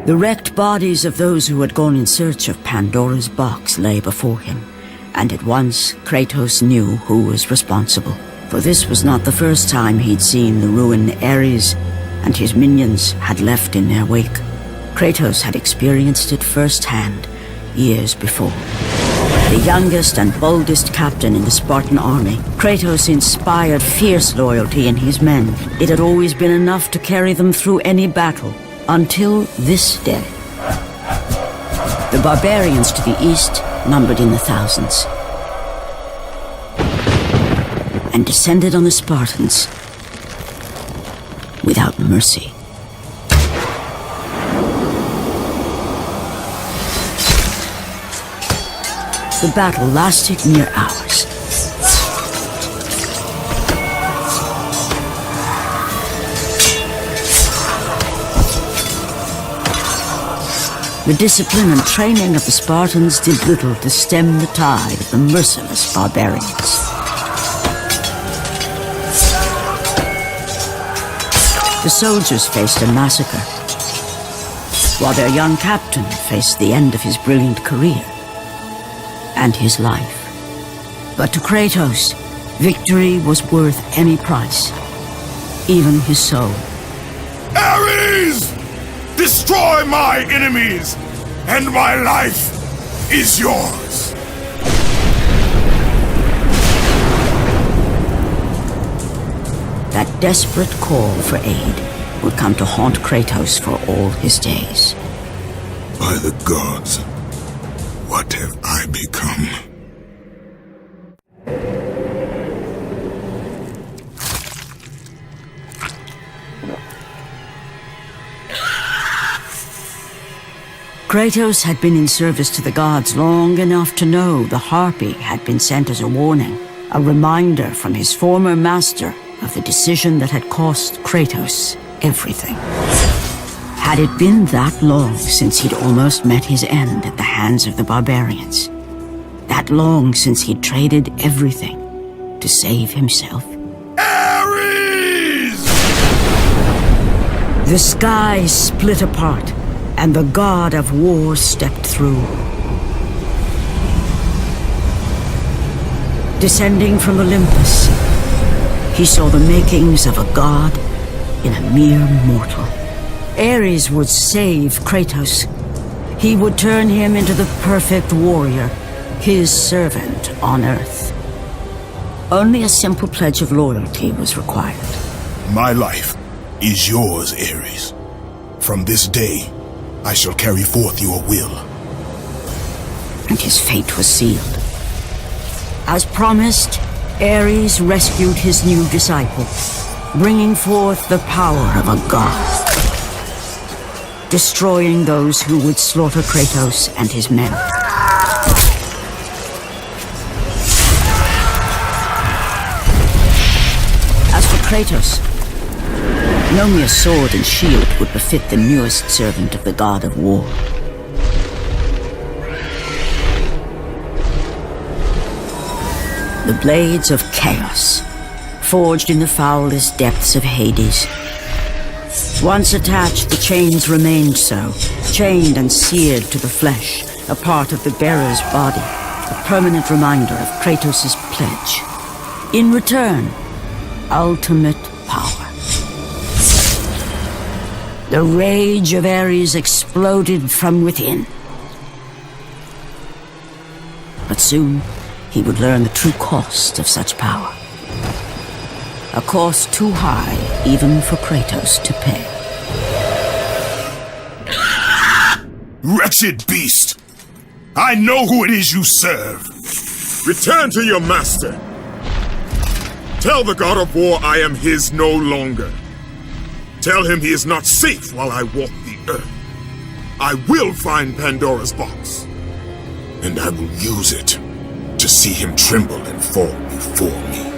The wrecked bodies of those who had gone in search of Pandora's box lay before him, and at once Kratos knew who was responsible. For this was not the first time he'd seen the ruin Ares and his minions had left in their wake. Kratos had experienced it firsthand years before. The youngest and boldest captain in the Spartan army, Kratos inspired fierce loyalty in his men. It had always been enough to carry them through any battle, until this day. The barbarians to the east numbered in the thousands, and descended on the Spartans without mercy. The battle lasted mere hours. The discipline and training of the Spartans did little to stem the tide of the merciless barbarians. The soldiers faced a massacre, while their young captain faced the end of his brilliant career and his life. But to Kratos, victory was worth any price, even his soul. Ares! Destroy my enemies, and my life is yours! That desperate call for aid would come to haunt Kratos for all his days. By the gods, what have I become? Kratos had been in service to the gods long enough to know the Harpy had been sent as a warning, a reminder from his former master of the decision that had cost Kratos everything. Had it been that long since he'd almost met his end at the hands of the barbarians? That long since he'd traded everything to save himself? Ares! The sky split apart, and the god of war stepped through. Descending from Olympus, he saw the makings of a god in a mere mortal. Ares would save Kratos. He would turn him into the perfect warrior, his servant on Earth. Only a simple pledge of loyalty was required. My life is yours, Ares. From this day, I shall carry forth your will. And his fate was sealed. As promised, Ares rescued his new disciple, bringing forth the power of a god, destroying those who would slaughter Kratos and his men. As for Kratos, no mere sword and shield would befit the newest servant of the god of war. The blades of chaos, forged in the foulest depths of Hades. Once attached, the chains remained so, chained and seared to the flesh, a part of the bearer's body, a permanent reminder of Kratos' pledge. In return, ultimate power. The rage of Ares exploded from within. But soon, he would learn the true cost of such power. A cost too high even for Kratos to pay. Wretched beast! I know who it is you serve! Return to your master! Tell the god of war I am his no longer. Tell him he is not safe while I walk the earth. I will find Pandora's box, and I will use it to see him tremble and fall before me.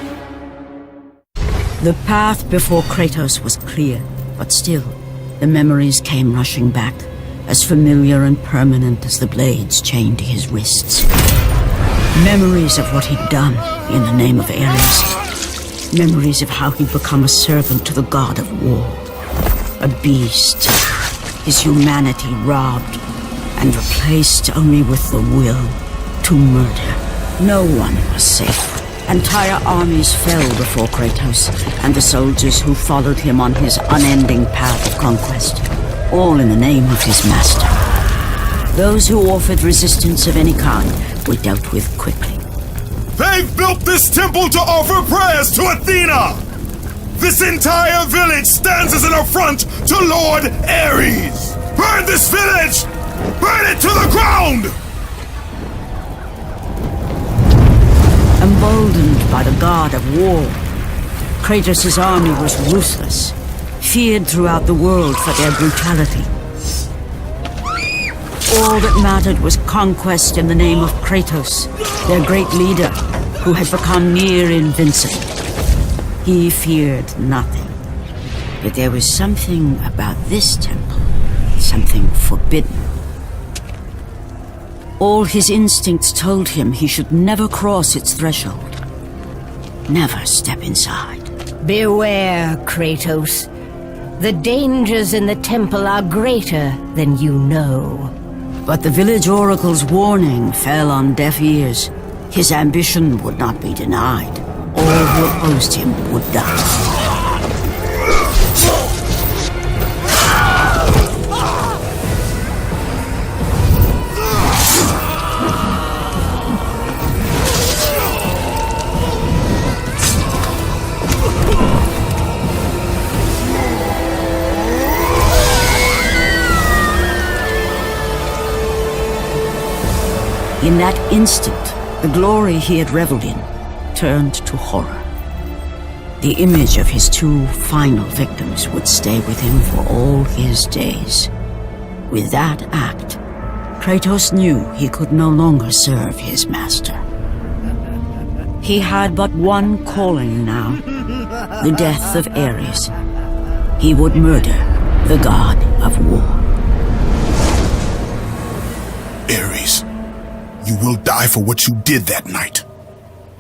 The path before Kratos was clear, but still, the memories came rushing back, as familiar and permanent as the blades chained to his wrists. Memories of what he'd done in the name of Ares. Memories of how he'd become a servant to the god of war. A beast his humanity robbed, and replaced only with the will to murder. No one was safe. Entire armies fell before Kratos and the soldiers who followed him on his unending path of conquest, all in the name of his master. Those who offered resistance of any kind were dealt with quickly. They've built this temple to offer prayers to Athena! This entire village stands as an affront to Lord Ares! Burn this village! Burn it to the ground! Emboldened by the god of war, Kratos' army was ruthless, feared throughout the world for their brutality. All that mattered was conquest in the name of Kratos, their great leader, who had become near invincible. He feared nothing. But there was something about this temple, something forbidden. All his instincts told him he should never cross its threshold. Never step inside. Beware, Kratos. The dangers in the temple are greater than you know. But the village oracle's warning fell on deaf ears. His ambition would not be denied. All who opposed him would die. In that instant, the glory he had reveled in turned to horror. The image of his two final victims would stay with him for all his days. With that act, Kratos knew he could no longer serve his master. He had but one calling now, the death of Ares. He would murder the god of war. Ares, you will die for what you did that night.